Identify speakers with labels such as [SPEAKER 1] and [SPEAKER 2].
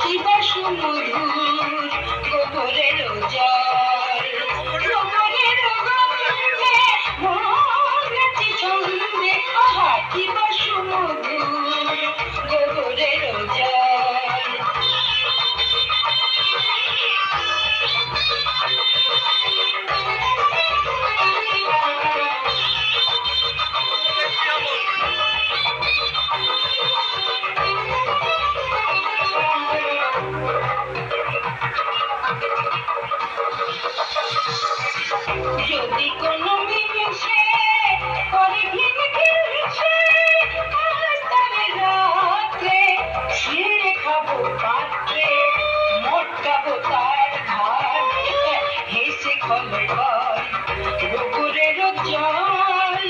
[SPEAKER 1] কিবা সুমধুর গোবরের জল গোবরের গন্ধে মন নাচে ছন্দে আহা কিবা সুমধুর গোবরের জল যদি কোনো মিশে করে ঘিন ঘিনছে আজ তারে রাতে ছিঁড়ে খাবো পাত্রে মোটকাবো তার ঘাট হেসে খলে বল গোবরের জল